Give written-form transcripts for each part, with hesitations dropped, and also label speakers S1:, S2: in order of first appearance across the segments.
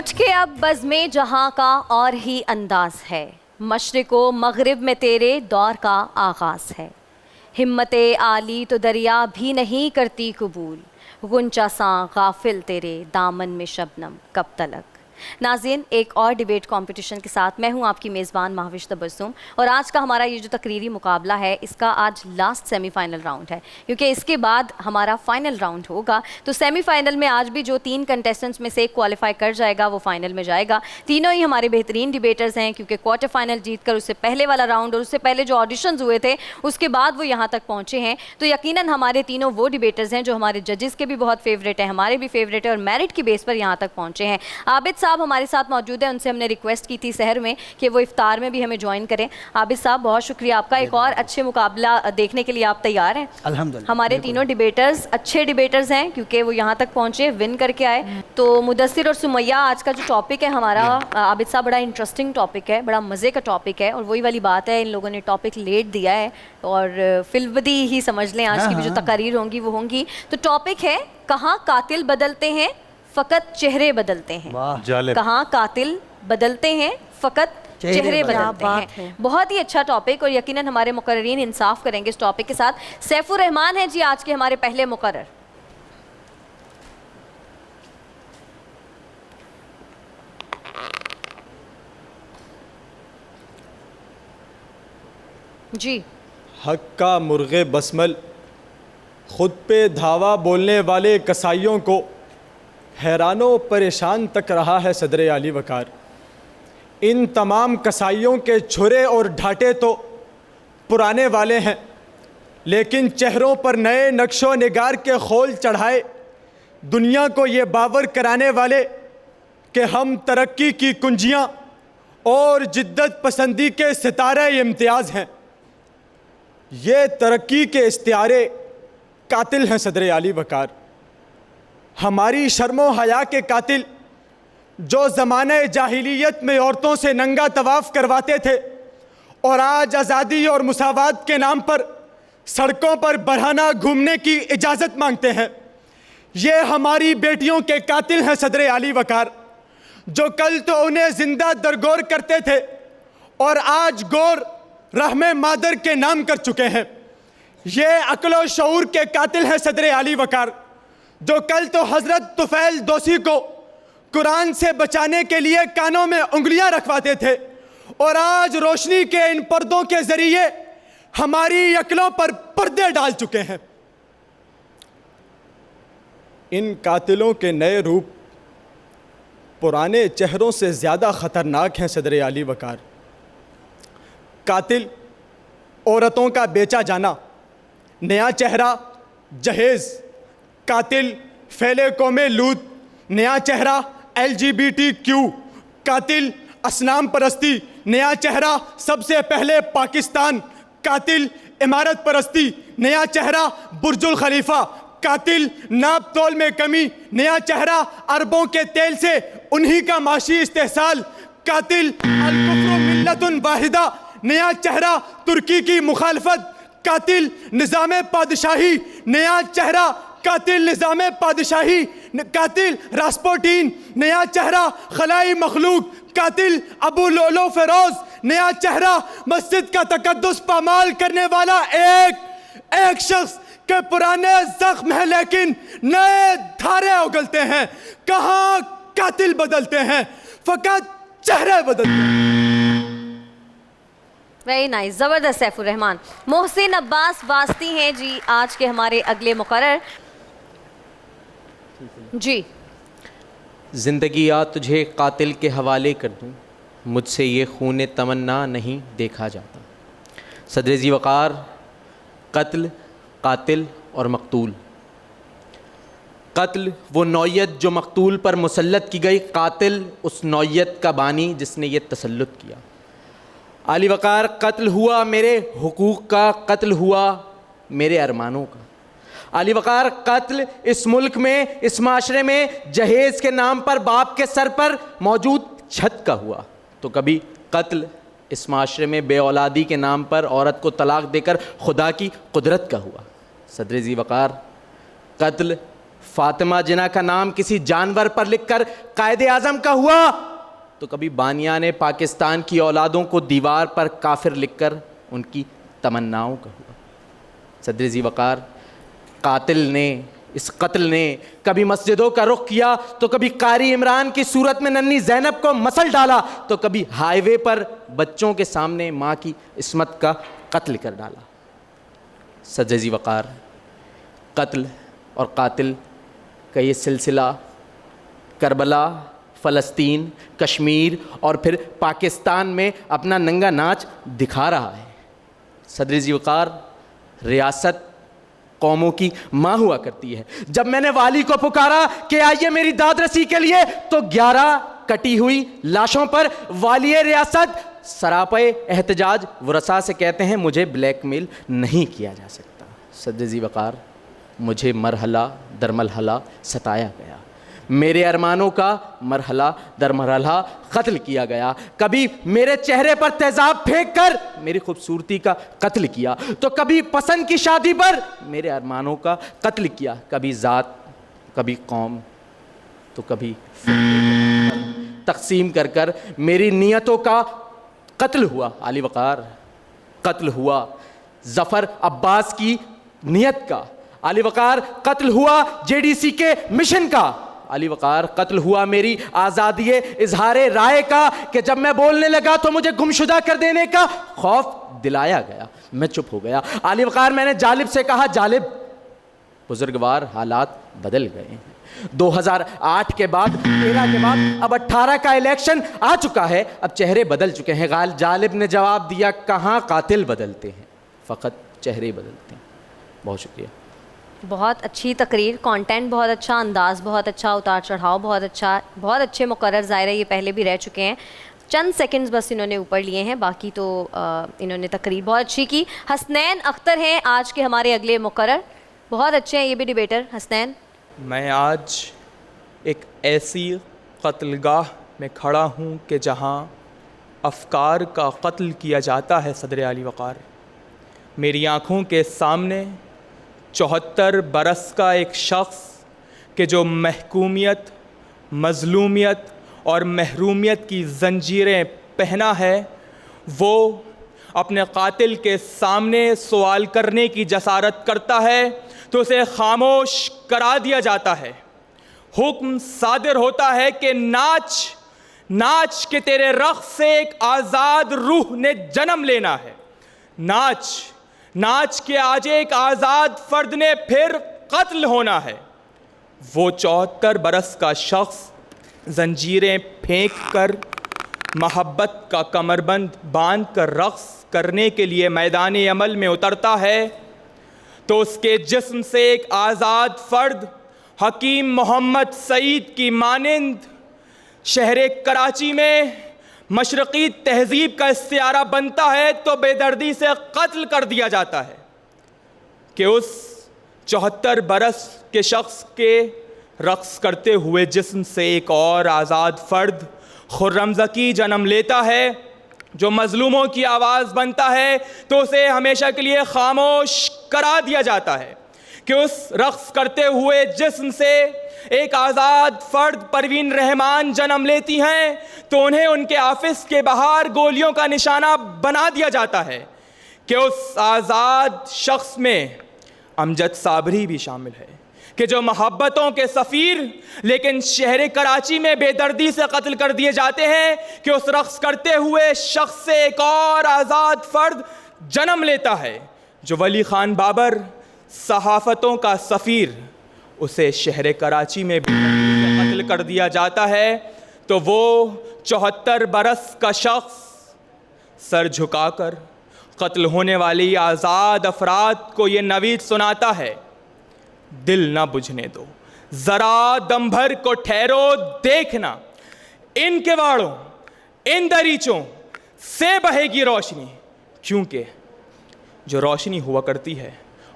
S1: اٹھ کے اب بزم جہاں کا اور ہی انداز ہے، مشرق و مغرب میں تیرے دور کا آغاز ہے، ہمت عالی تو دریا بھی نہیں کرتی قبول، غنچہ ساں غافل تیرے دامن میں شبنم کب تلک۔ ناظرین، ایک اور ڈیبیٹ کمپٹیشن کے ساتھ میں ہوں آپ کی میزبان مہوش تبسم، اور آج کا ہمارا یہ جو تقریری مقابلہ ہے اس کا آج لاسٹ سیمی فائنل راؤنڈ ہے، کیونکہ اس کے بعد ہمارا فائنل راؤنڈ ہوگا۔ تو سیمی فائنل میں آج بھی جو 3 کنٹیسٹنٹس میں سے ایک کوالیفائی کر جائے گا وہ فائنل میں جائے گا۔ تینوں ہی ہمارے بہترین ڈیبیٹرز ہیں، کیونکہ کوارٹر فائنل جیت کر اس سے پہلے والا راؤنڈ اور اس سے پہلے جو آڈیشنز ہوئے تھے اس کے بعد وہ یہاں تک پہنچے ہیں۔ تو یقیناً ہمارے تینوں وہ ڈیبیٹرز ہیں جو ہمارے ججز کے بھی بہت فیوریٹ ہیں، ہمارے بھی فیوریٹ ہیں، اور میرٹ کی بیس پر یہاں تک پہنچے ہیں۔ عابد صاحب ہمارے ساتھ موجود ہیں، ان سے ہم نے ریکویسٹ کی تھی سحر میں کہ وہ افطار میں بھی ہمیں جوائن کریں۔ عابد صاحب بہت شکریہ آپ کا، ایک اور اچھے مقابلہ دیکھنے کے لیے آپ تیار ہیں؟
S2: الحمدللہ۔
S1: ہمارے تینوں ڈیبیٹرز اچھے ڈیبیٹرز ہیں کیونکہ وہ یہاں تک پہنچے، ون کر کے آئے۔ تو مدثر اور سمیہ، آج کا جو ٹاپک ہے ہمارا، عابد صاحب بڑا انٹرسٹنگ ٹاپک ہے، بڑا مزے کا ٹاپک ہے، اور وہی والی بات ہے ان لوگوں نے ٹاپک لیٹ دیا ہے اور فلودی ہی سمجھ لیں آج کی بھی جو تقاریر ہوں گی وہ ہوں گی۔ تو ٹاپک ہے کہاں قاتل بدلتے ہیں فقط چہرے بدلتے ہیں۔ کہاں قاتل بدلتے ہیں فقط چہرے بدلتے ہیں۔ بہت ہی اچھا ٹاپک، اور یقیناً ہمارے مقررین انصاف کریں گے اس ٹاپک کے ساتھ۔ سیف الرحمان ہیں جی آج کے ہمارے پہلے مقرر۔ جی۔
S3: حق کا مرغ بسمل خود پہ دھاوا بولنے والے کسائیوں کو حیران و پریشان تک رہا ہے صدر عالی وقار۔ ان تمام کسائیوں کے چھرے اور ڈھاٹے تو پرانے والے ہیں، لیکن چہروں پر نئے نقش و نگار کے خول چڑھائے دنیا کو یہ باور کرانے والے کہ ہم ترقی کی کنجیاں اور جدت پسندی کے ستارے امتیاز ہیں۔ یہ ترقی کے استعارے قاتل ہیں صدر عالی وقار، ہماری شرم و حیا کے قاتل، جو زمانہ جاہلیت میں عورتوں سے ننگا طواف کرواتے تھے اور آج آزادی اور مساوات کے نام پر سڑکوں پر برہنہ گھومنے کی اجازت مانگتے ہیں۔ یہ ہماری بیٹیوں کے قاتل ہیں صدر عالی وقار، جو کل تو انہیں زندہ درگور کرتے تھے اور آج گور رحم مادر کے نام کر چکے ہیں۔ یہ عقل و شعور کے قاتل ہیں صدر عالی وقار، جو کل تو حضرت طفیل دوسی کو قرآن سے بچانے کے لیے کانوں میں انگلیاں رکھواتے تھے اور آج روشنی کے ان پردوں کے ذریعے ہماری عقلوں پر پردے ڈال چکے ہیں۔ ان قاتلوں کے نئے روپ پرانے چہروں سے زیادہ خطرناک ہیں صدر عالی وقار۔ قاتل عورتوں کا بیچا جانا، نیا چہرہ جہیز، قاتل فعل قوم لوط، نیا چہرہ LGBTQ، قاتل اصنام پرستی، نیا چہرہ سب سے پہلے پاکستان، قاتل عمارت پرستی، نیا چہرہ برج الخلیفہ، قاتل ناپ تول میں کمی، نیا چہرہ اربوں کے تیل سے انہی کا معاشی استحصال، قاتل الکفر ملت واحدہ، نیا چہرہ ترکی کی مخالفت، قاتل نظام پادشاہی، نیا چہرہ قاتل نظام پادشاہی، قاتل راسپوٹین، نیا چہرہ خلائی مخلوق، قاتل ابو لولو فیروز، نیا چہرہ مسجد کا تقدس پامال کرنے والا ایک شخص کہ پرانے زخم ہیں لیکن نئے دھارے اگلتے ہیں۔ کہاں قاتل بدلتے ہیں فقط چہرے بدلتے ہیں۔
S1: ویری نائس، زبردست سیف الرحمان۔ محسن عباس واسطی ہیں جی آج کے ہمارے اگلے مقرر۔ جی۔
S4: زندگیاں تجھے قاتل کے حوالے کر دوں، مجھ سے یہ خون تمنا نہیں دیکھا جاتا۔ صدر ذی وقار، قتل، قاتل اور مقتول۔ قتل وہ نوعیت جو مقتول پر مسلط کی گئی، قاتل اس نوعیت کا بانی جس نے یہ تسلط کیا۔ عالی وقار، قتل ہوا میرے حقوق کا، قتل ہوا میرے ارمانوں کا۔ عالی وقار، قتل اس ملک میں، اس معاشرے میں جہیز کے نام پر باپ کے سر پر موجود چھت کا ہوا، تو کبھی قتل اس معاشرے میں بے اولادی کے نام پر عورت کو طلاق دے کر خدا کی قدرت کا ہوا۔ صدر ذی وقار، قتل فاطمہ جناح کا نام کسی جانور پر لکھ کر قائد اعظم کا ہوا تو کبھی بانیان پاکستان کی اولادوں کو دیوار پر کافر لکھ کر ان کی تمناؤں کا ہوا۔ صدر ذی وقار، قاتل نے، اس قتل نے کبھی مسجدوں کا رخ کیا تو کبھی قاری عمران کی صورت میں ننھی زینب کو مسل ڈالا تو کبھی ہائی وے پر بچوں کے سامنے ماں کی عصمت کا قتل کر ڈالا۔ صدر ذی وقار، قتل اور قاتل کا یہ سلسلہ کربلا، فلسطین، کشمیر اور پھر پاکستان میں اپنا ننگا ناچ دکھا رہا ہے۔ صدر ذی وقار، ریاست قوموں کی ماں ہوا کرتی ہے۔ جب میں نے والی کو پکارا کہ آئیے میری داد رسی کے لیے تو 11 کٹی ہوئی لاشوں پر والی ریاست سراپے احتجاج ورثاء سے کہتے ہیں مجھے بلیک میل نہیں کیا جا سکتا۔ صدر ذی وقار، مجھے مرحلہ در مرحلہ ستایا گیا، میرے ارمانوں کا مرحلہ در مرحلہ قتل کیا گیا۔ کبھی میرے چہرے پر تیزاب پھینک کر میری خوبصورتی کا قتل کیا تو کبھی پسند کی شادی پر میرے ارمانوں کا قتل کیا۔ کبھی ذات، کبھی قوم تو کبھی تقسیم کر کر میری نیتوں کا قتل ہوا۔ علی وقار، قتل ہوا ظفر عباس کی نیت کا۔ علی وقار، قتل ہوا JDC کے مشن کا۔ علی وقار، قتل ہوا میری آزادی اظہار رائے کا کہ جب میں بولنے لگا تو مجھے گمشدہ کر دینے کا خوف دلایا گیا، میں چپ ہو گیا۔ علی وقار، میں نے جالب سے کہا جالب، بزرگوار حالات بدل گئے ہیں۔ 2008 کے بعد 13 کے بعد اب 18 کا الیکشن آ چکا ہے، اب چہرے بدل چکے ہیں۔ جالب نے جواب دیا کہاں قاتل بدلتے ہیں، فقط چہرے بدلتے ہیں۔ بہت شکریہ۔
S1: بہت اچھی تقریر، کانٹینٹ بہت اچھا، انداز بہت اچھا، اتار چڑھاؤ بہت اچھا، بہت اچھے مقرر، ظاہر ہے یہ پہلے بھی رہ چکے ہیں، چند سیکنڈز بس انہوں نے اوپر لیے ہیں، باقی تو انہوں نے تقریر بہت اچھی کی۔ حسنین اختر ہیں آج کے ہمارے اگلے مقرر، بہت اچھے ہیں یہ بھی ڈیبیٹر۔ حسنین،
S2: میں آج ایک ایسی قتل گاہ میں کھڑا ہوں کہ جہاں افکار کا قتل کیا جاتا ہے۔ صدر علی وقار، میری آنکھوں کے سامنے 74 برس کا ایک شخص کہ جو محکومیت، مظلومیت اور محرومیت کی زنجیریں پہنا ہے، وہ اپنے قاتل کے سامنے سوال کرنے کی جسارت کرتا ہے تو اسے خاموش کرا دیا جاتا ہے۔ حکم صادر ہوتا ہے کہ ناچ کہ تیرے رقص سے ایک آزاد روح نے جنم لینا ہے، ناچ کہ آج ایک آزاد فرد نے پھر قتل ہونا ہے۔ وہ 74 برس کا شخص زنجیریں پھینک کر، محبت کا کمربند باندھ کر رقص کرنے کے لیے میدان عمل میں اترتا ہے تو اس کے جسم سے ایک آزاد فرد حکیم محمد سعید کی مانند شہر کراچی میں مشرقی تہذیب کا استعارہ بنتا ہے تو بے دردی سے قتل کر دیا جاتا ہے کہ اس 74 برس کے شخص کے رقص کرتے ہوئے جسم سے ایک اور آزاد فرد خرم زکی جنم لیتا ہے جو مظلوموں کی آواز بنتا ہے تو اسے ہمیشہ کے لیے خاموش کرا دیا جاتا ہے کہ اس رقص کرتے ہوئے جسم سے ایک آزاد فرد پروین رحمان جنم لیتی ہیں تو انہیں ان کے آفس کے باہر گولیوں کا نشانہ بنا دیا جاتا ہے کہ اس آزاد شخص میں امجد صابری بھی شامل ہے کہ جو محبتوں کے سفیر لیکن شہر کراچی میں بے دردی سے قتل کر دیے جاتے ہیں کہ اس رقص کرتے ہوئے شخص سے ایک اور آزاد فرد جنم لیتا ہے جو ولی خان بابر صحافتوں کا سفیر، اسے شہر کراچی میں بے دردی سے قتل کر دیا جاتا ہے تو وہ 74 برس کا شخص سر جھکا کر قتل ہونے والی آزاد افراد کو یہ نوید سناتا ہے، دل نہ بجھنے دو، ذرا دم بھر کو ٹھہرو دیکھنا، ان کے واڑوں ان دریچوں سے بہے گی روشنی، کیونکہ جو روشنی ہوا کرتی ہے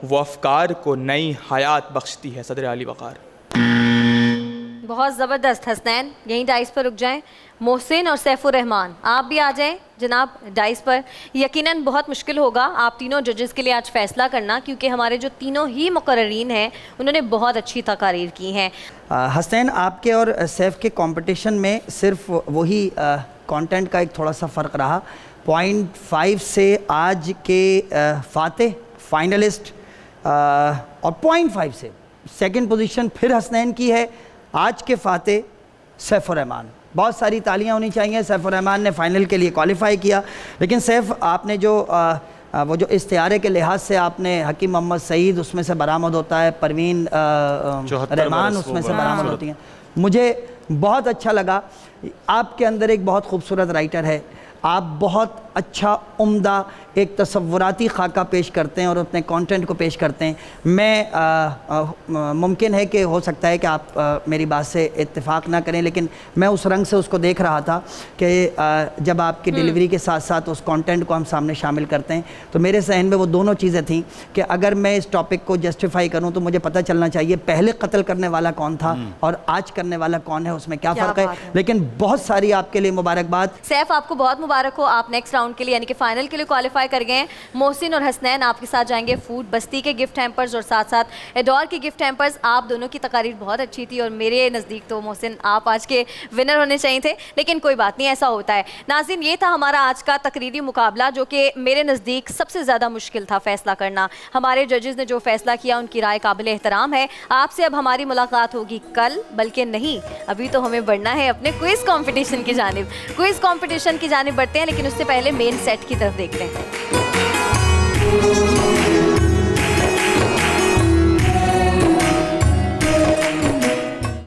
S2: وہ افکار کو نئی حیات بخشتی ہے۔ صدر علی وقار،
S1: بہت زبردست. حسنین یہیں ڈائس پر رک جائیں. محسن اور سیف الرحمان آپ بھی آ جائیں جناب ڈائس پر. یقیناً بہت مشکل ہوگا آپ تینوں ججز کے لیے آج فیصلہ کرنا, کیونکہ ہمارے جو تینوں ہی مقررین ہیں انہوں نے بہت اچھی تقاریر کی ہیں.
S5: حسین آپ کے اور سیف کے کمپٹیشن میں صرف وہی کانٹینٹ کا ایک تھوڑا سا فرق رہا. 0.5 سے آج کے فاتح فائنلسٹ اور 0.5 سے سیکنڈ پوزیشن پھر حسنین کی ہے. آج کے فاتح سیف الرحمان. بہت ساری تالیاں ہونی چاہیے. سیف الرحمان نے فائنل کے لیے کوالیفائی کیا, لیکن سیف آپ نے جو وہ جو استعارے کے لحاظ سے آپ نے حکیم محمد سعید اس میں سے برآمد ہوتا ہے, پروین رحمان اس میں سے برآمد ہوتی ہیں. مجھے بہت اچھا لگا. آپ کے اندر ایک بہت خوبصورت رائٹر ہے. آپ بہت اچھا عمدہ ایک تصوراتی خاکہ پیش کرتے ہیں اور اپنے کانٹینٹ کو پیش کرتے ہیں. میں ممکن ہے کہ ہو سکتا ہے کہ آپ میری بات سے اتفاق نہ کریں, لیکن میں اس رنگ سے اس کو دیکھ رہا تھا کہ جب آپ کی ڈیلیوری کے ساتھ ساتھ اس کانٹینٹ کو ہم سامنے شامل کرتے ہیں تو میرے ذہن میں وہ دونوں چیزیں تھیں کہ اگر میں اس ٹاپک کو جسٹیفائی کروں تو مجھے پتہ چلنا چاہیے پہلے قتل کرنے والا کون تھا اور آج کرنے والا کون ہے, اس میں کیا فرق ہے. لیکن بہت ساری آپ کے لیے مبارکباد.
S1: سیف آپ کو بہت مبارک ہو, آپ نیکسٹ راؤنڈ کے لیے یعنی کہ فائنل کے لیے کوالیفائی کر گئے ہیں. محسن اور حسنین آپ کے ساتھ جائیں گے فوڈ بستی کے گفٹ ہیمپرز اور ساتھ ساتھ ایڈور کے گفٹ ہیمپرز. آپ دونوں کی تقاریر بہت اچھی تھی اور میرے نزدیک تو محسن آپ آج کے ونر ہونے چاہیے تھے, لیکن کوئی بات نہیں, ایسا ہوتا ہے. ناظرین یہ تھا ہمارا آج کا تقریری مقابلہ جو کہ میرے نزدیک سب سے زیادہ مشکل تھا فیصلہ کرنا. ہمارے ججز نے جو فیصلہ کیا ان کی رائے قابل احترام ہے. آپ سے اب ہماری ملاقات ہوگی کل, بلکہ نہیں ابھی تو ہمیں بڑھنا ہے اپنے کوئز کمپٹیشن کی جانب. کوئز کمپٹیشن کی جانب بڑھتے ہیں, لیکن اس سے پہلے مین سیٹ کی طرف دیکھتے ہیں.